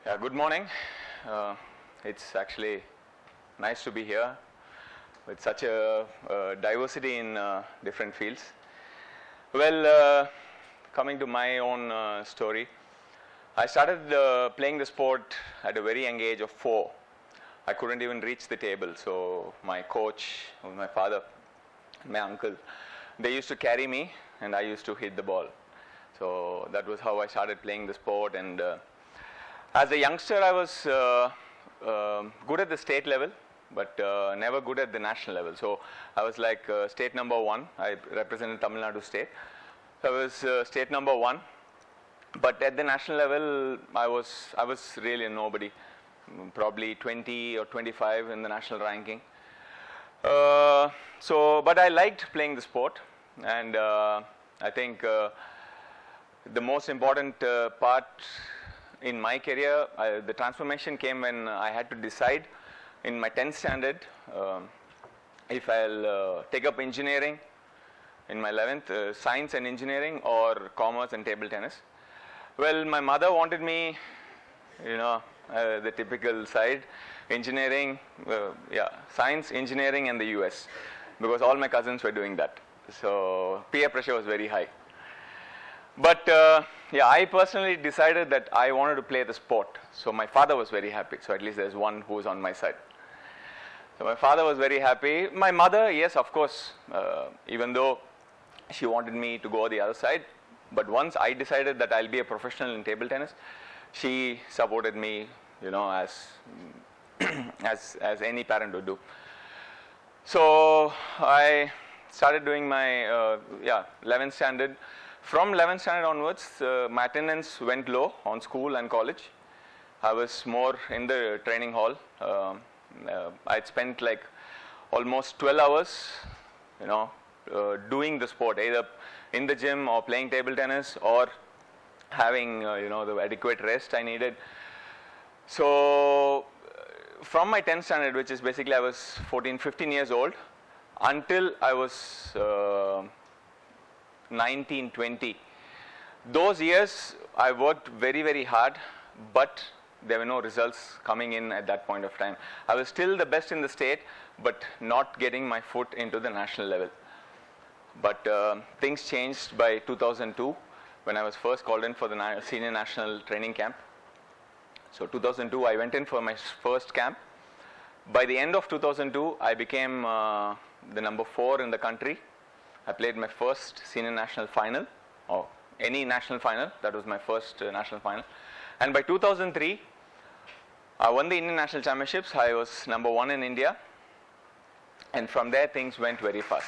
Yeah, good morning. It's actually nice to be here with such a diversity in different fields. Well, coming to my own story, I started playing the sport at a very young age of 4. I couldn't even reach the table, so my coach, my father, my uncle, they used to carry me and I used to hit the ball. So that was how I started playing the sport, and as a youngster I was good at the state level, but never good at the national level. So I was like state number 1. I represented Tamil Nadu state. So I was state number 1, but at the national level I was really a nobody, probably 20 or 25 in the national ranking. But I liked playing the sport, and I think the most important part in my career, the transformation came when I had to decide in my 10th standard if I'll take up engineering in my 11th, science and engineering, or commerce and table tennis. Well, my mother wanted me, the typical side, engineering, science, engineering, and the US, because all my cousins were doing that. So peer pressure was very high. But I personally decided that I wanted to play the sport. So my father was very happy. So at least there's one who's on my side. So my father was very happy. My mother, yes, of course, even though she wanted me to go the other side, but once I decided that I'll be a professional in table tennis, she supported me, as any parent would do. So I started doing my 11th standard. From 11th standard onwards, my attendance went low on school and college. I was more in the training hall. I'd spent like almost 12 hours, doing the sport, either in the gym or playing table tennis or having, the adequate rest I needed. So from my 10th standard, which is basically I was 14, 15 years old, until I was 19, 20. Those years I worked very, very hard, but there were no results coming in at that point of time. I was still the best in the state, but not getting my foot into the national level. But things changed by 2002 when I was first called in for the senior national training camp. So 2002 I went in for my first camp. By the end of 2002 I became the number 4 in the country. I played my first senior national final, or any national final. That was my first national final. And by 2003, I won the Indian National Championships. I was number 1 in India. And from there, things went very fast.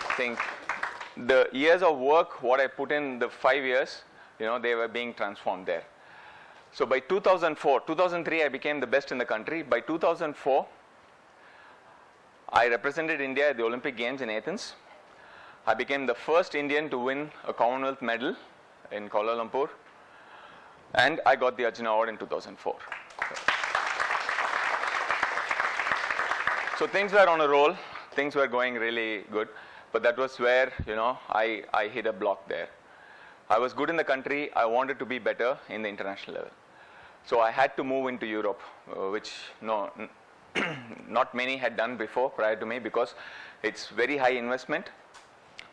I think the years of work, what I put in the 5 years, they were being transformed there. So by 2003, I became the best in the country. By 2004, I represented India at the Olympic Games in Athens. I became the first Indian to win a Commonwealth medal in Kuala Lumpur, and I got the Arjuna Award in 2004. So things were on a roll, things were going really good, but that was where, I hit a block there. I was good in the country, I wanted to be better in the international level. So I had to move into Europe, which not many had done before prior to me, because it's very high investment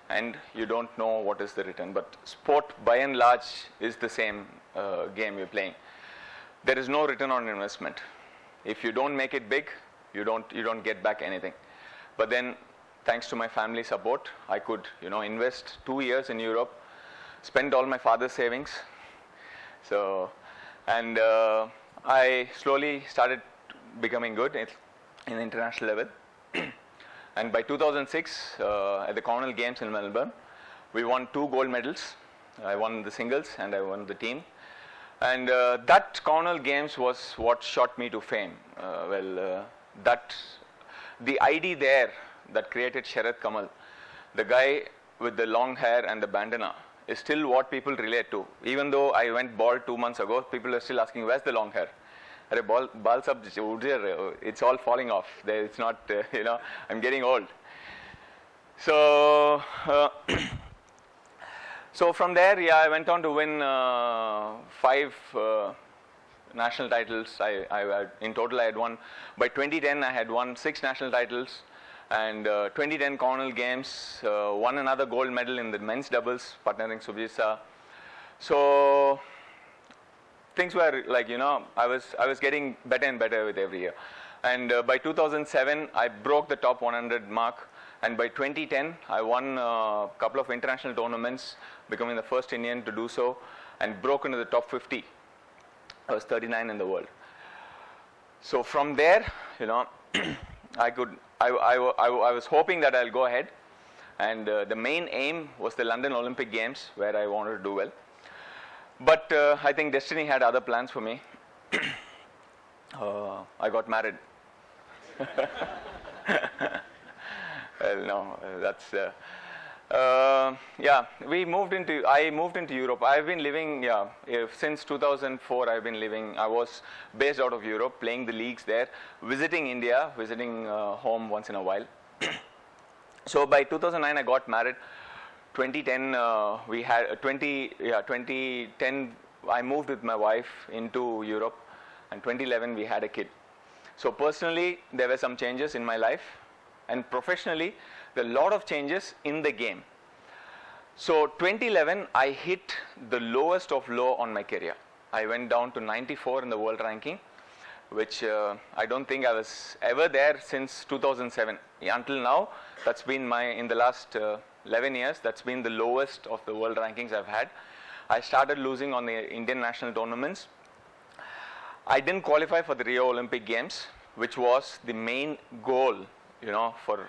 and you don't know what is the return. But sport by and large is the same game you're playing. There is no return on investment. If you don't make it big, you don't get back anything. But then thanks to my family support, I could invest 2 years in Europe, spend all my father's savings. So, and I slowly started becoming good in the international level. And by 2006, at the Commonwealth Games in Melbourne, we won 2 gold medals. I won the singles and I won the team. And that Commonwealth Games was what shot me to fame. The ID there that created Sharath Kamal, the guy with the long hair and the bandana, is still what people relate to. Even though I went bald 2 months ago, people are still asking, where's the long hair? It's all falling off. It's not, I'm getting old. So So from there, yeah, I went on to win 5 national titles. In total, I had won. By 2010, I had won 6 national titles. And 2010 Commonwealth Games, won another gold medal in the men's doubles, partnering Subhajit. So things were like, I was getting better and better with every year. And by 2007, I broke the top 100 mark. And by 2010, I won a couple of international tournaments, becoming the first Indian to do so, and broke into the top 50. I was 39 in the world. So from there, I was hoping that I'll go ahead. And the main aim was the London Olympic Games, where I wanted to do well. But I think destiny had other plans for me. I got married. Well, no, that's yeah. I moved into Europe. I've been living, since 2004. I've been living. I was based out of Europe, playing the leagues there, visiting India, visiting home once in a while. So by 2009, I got married. 2010, 2010, I moved with my wife into Europe, and 2011 we had a kid. So personally, there were some changes in my life. And professionally, there are a lot of changes in the game. So 2011, I hit the lowest of low on my career. I went down to 94 in the world ranking, which I don't think I was ever there since 2007. Until now, that's been in the last 11 years, that's been the lowest of the world rankings I've had. I started losing on the Indian national tournaments. I didn't qualify for the Rio Olympic Games, which was the main goal, for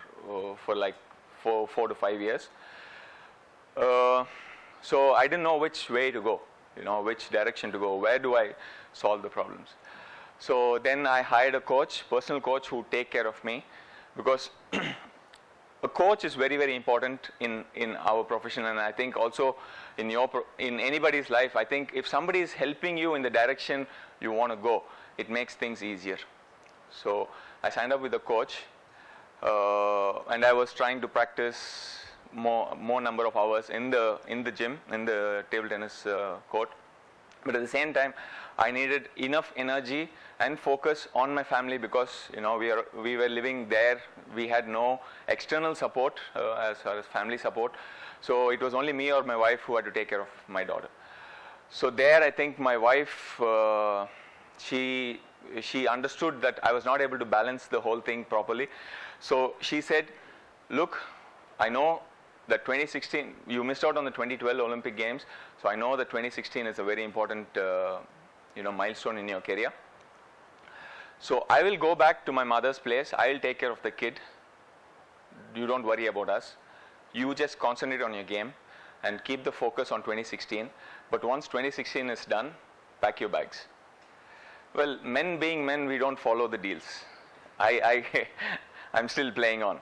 like 4 to 5 years. So I didn't know which way to go, which direction to go. Where do I solve the problems? So then I hired a coach, personal coach, who take care of me, because a coach is very, very important in our profession, and I think also in anybody's life. I think if somebody is helping you in the direction you want to go, it makes things easier. So I signed up with a coach. And I was trying to practice more number of hours in the gym, in the table tennis court. But at the same time, I needed enough energy and focus on my family, because we were living there. We had no external support as far as family support. So it was only me or my wife who had to take care of my daughter. So there, I think my wife, she understood that I was not able to balance the whole thing properly. So she said, look, I know that 2016, you missed out on the 2012 Olympic Games. So I know that 2016 is a very important, milestone in your career. So I will go back to my mother's place. I will take care of the kid. You don't worry about us. You just concentrate on your game and keep the focus on 2016. But once 2016 is done, pack your bags. Well, men being men, we don't follow the deals. I'm still playing on.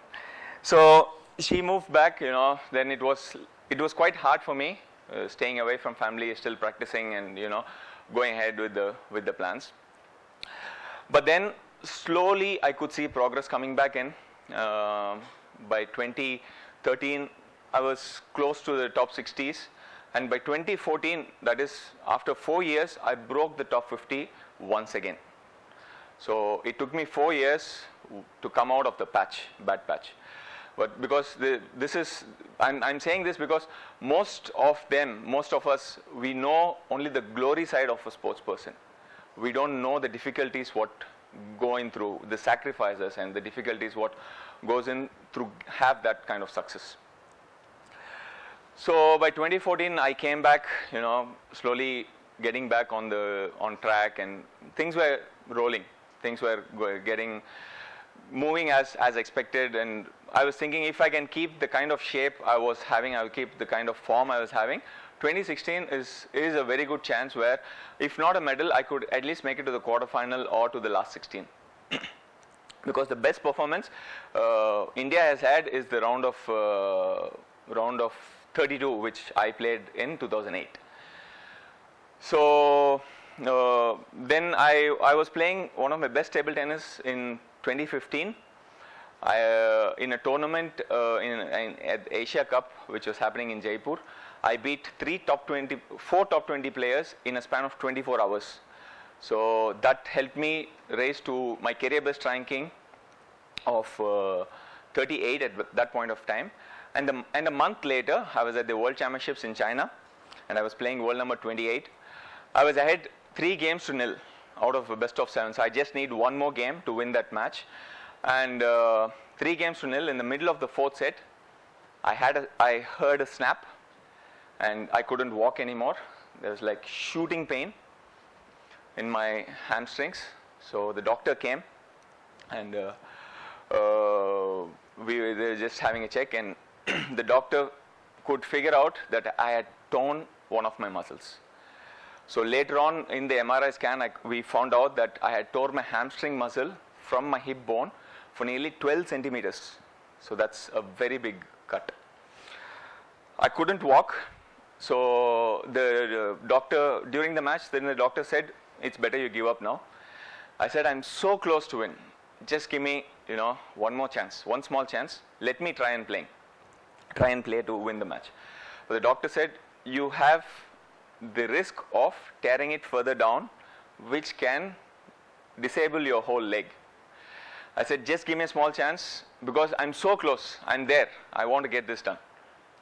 So she moved back, then it was quite hard for me, staying away from family, still practicing, and going ahead with the plans. But then slowly I could see progress coming back in. By 2013, I was close to the top 60s, and by 2014, that is after 4 years, I broke the top 50 once again. So it took me 4 years to come out of the bad patch. But because I'm saying this because most of us, we know only the glory side of a sports person. We don't know the difficulties what going through, the sacrifices and the difficulties what goes in through have that kind of success. So by 2014, I came back, slowly getting back on track, and things were rolling. Things were moving as expected, and I was thinking if I can keep the kind of shape I was having, I will keep the kind of form I was having. 2016 is a very good chance where, if not a medal, I could at least make it to the quarterfinal or to the last 16. Because the best performance India has had is the round of 32, which I played in 2008. So then I was playing one of my best table tennis in 2015. In a tournament at Asia Cup, which was happening in Jaipur, I beat four top 20 players in a span of 24 hours. So that helped me raise to my career best ranking of 38 at that point of time. And a month later, I was at the World Championships in China, and I was playing world number 28. I was ahead 3-0 out of a best of 7. So I just need one more game to win that match. And 3-0 in the middle of the 4th set, I heard a snap, and I couldn't walk anymore. There was like shooting pain in my hamstrings. So the doctor came, and they were just having a check, and the doctor could figure out that I had torn one of my muscles. So later on in the MRI scan, we found out that I had torn my hamstring muscle from my hip bone for nearly 12 centimeters. So that's a very big cut. I couldn't walk. So the doctor, during the match, then the doctor said, it's better you give up now. I said, I'm so close to win. Just give me, one more chance, one small chance. Let me try and play to win the match. But the doctor said, you have the risk of tearing it further down, which can disable your whole leg. I said, just give me a small chance, because I'm so close. I'm there. I want to get this done.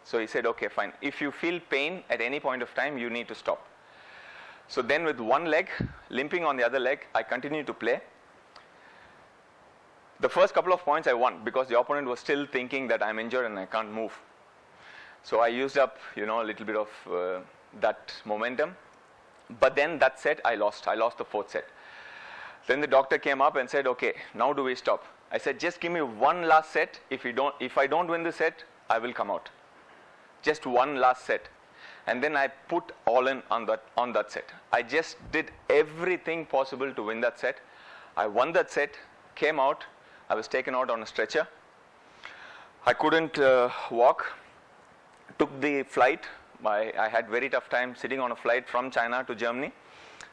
So he said, okay, fine. If you feel pain at any point of time, you need to stop. So then with one leg, limping on the other leg, I continued to play. The first couple of points I won, because the opponent was still thinking that I'm injured and I can't move. So I used up, a little bit of that momentum. But then that set, I lost the 4th set. Then the doctor came up and said, okay, now do we stop? I said, just give me one last set. If I don't win the set, I will come out. Just one last set. And then I put all in on that set. I just did everything possible to win that set. I won that set, came out. I was taken out on a stretcher. I couldn't walk. Took the flight. I had very tough time sitting on a flight from China to Germany.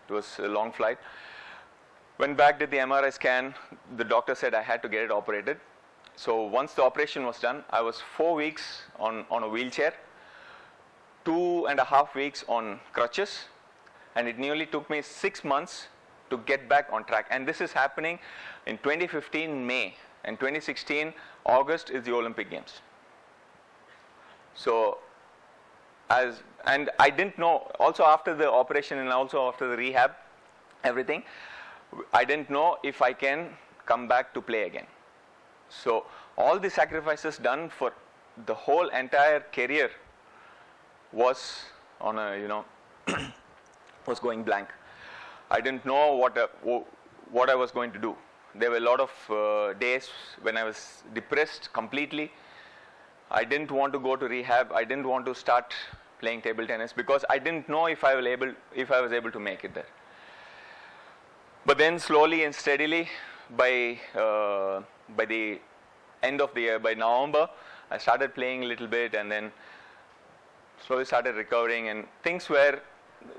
It was a long flight. Went back, did the MRI scan. The doctor said I had to get it operated. So once the operation was done, I was 4 weeks on a wheelchair, 2.5 weeks on crutches, and it nearly took me 6 months to get back on track. And this is happening in 2015 May, and 2016 August is the Olympic Games. So and I didn't know, also after the operation and also after the rehab, everything, I didn't know if I can come back to play again. So all the sacrifices done for the whole entire career was on a, was going blank. I didn't know what I was going to do. There were a lot of days when I was depressed completely. I didn't want to go to rehab. I didn't want to start playing table tennis because I didn't know if I was able to make it there. But then slowly and steadily, by the end of the year, by November, I started playing a little bit, and then slowly started recovering, and things were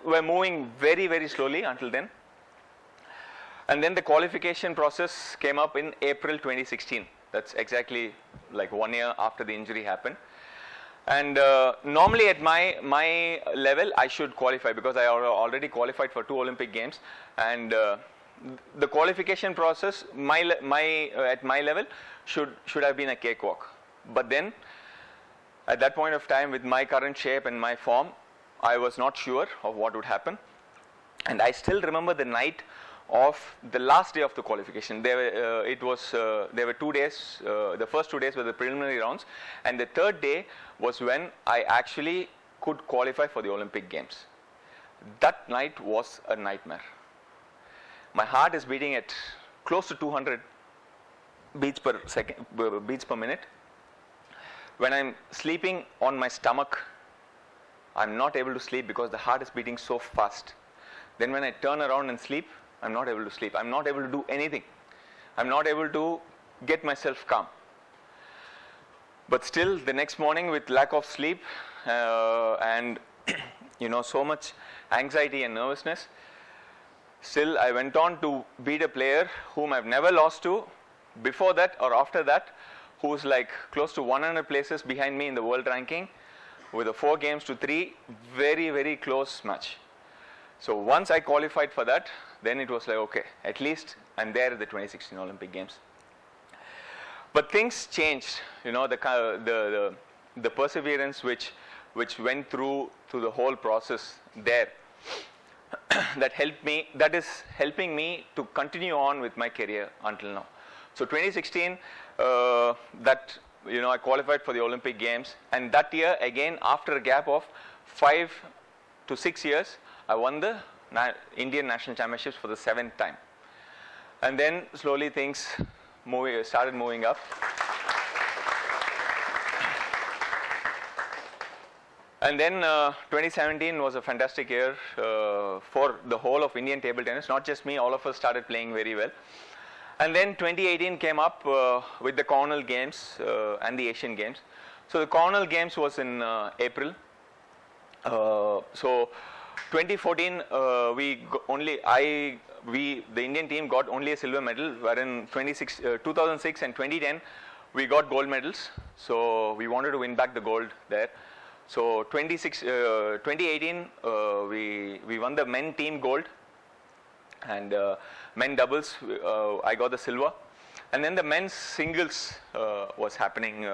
moving very, very slowly until then. And then the qualification process came up in April 2016. That's exactly like 1 year after the injury happened. And normally at my level, I should qualify because I already qualified for 2 Olympic Games. And the qualification process, at my level, should have been a cakewalk. But then, at that point of time, with my current shape and my form, I was not sure of what would happen. And I still remember the night of the last day of the qualification. There were 2 days. The first 2 days were the preliminary rounds, and the third day was when I actually could qualify for the Olympic Games. That night was a nightmare. My heart is beating at close to 200 beats per minute. When I'm sleeping on my stomach, I'm not able to sleep because the heart is beating so fast. Then when I turn around and sleep, I'm not able to sleep. I'm not able to do anything. I'm not able to get myself calm. But still, the next morning, with lack of sleep and so much anxiety and nervousness, still I went on to beat a player whom I've never lost to before that or after that who's like close to 100 places behind me in the world ranking with a 4 games to 3, very, very close match. So once I qualified for that, then it was like, okay, at least I'm there at the 2016 Olympic Games. But things changed, you know, the perseverance which went through the whole process there, that is helping me to continue on with my career until now. So 2016, that, you know, I qualified for the Olympic Games, and that year again, after a gap of 5 to 6 years, I won the Indian National Championships for the 7th time. And then slowly things started moving up. And then 2017 was a fantastic year for the whole of Indian table tennis. Not just me, all of us started playing very well. And then 2018 came up with the Commonwealth Games and the Asian Games. So the Commonwealth Games was in April. So 2014, the Indian team got only a silver medal, wherein 2006 and 2010 we got gold medals. So we wanted to win back the gold there. So 2018 we won the men team gold, and men doubles I got the silver, and then the men's singles was happening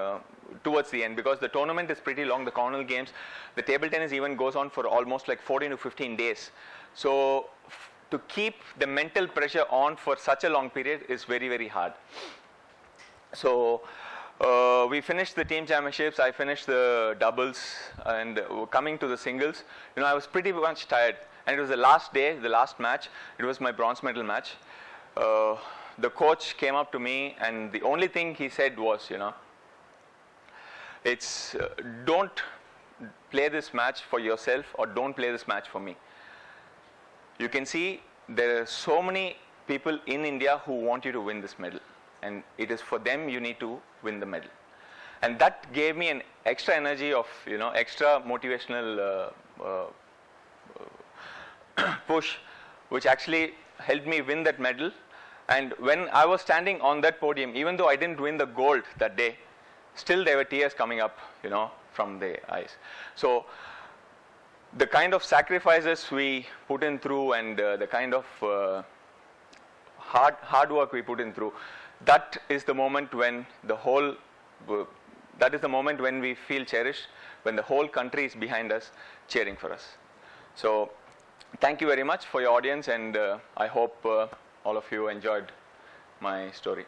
towards the end, because the tournament is pretty long, the Commonwealth Games. The table tennis even goes on for almost like 14 to 15 days. So to keep the mental pressure on for such a long period is very, very hard. So we finished the team championships, I finished the doubles, and coming to the singles, you know, I was pretty much tired. And it was the last day, the last match. It was my bronze medal match. The coach came up to me, and the only thing he said was, you know, it's don't play this match for yourself, or don't play this match for me. You can see there are so many people in India who want you to win this medal, and it is for them you need to win the medal. And that gave me an extra energy of, you know, extra motivational push, which actually helped me win that medal. And when I was standing on that podium, even though I didn't win the gold that day, still there were tears coming up, you know, from the eyes. So the kind of sacrifices we put in through, and the kind of hard work we put in through, that is the moment when we feel cherished, when the whole country is behind us cheering for us. So thank you very much for your audience, and I hope all of you enjoyed my story.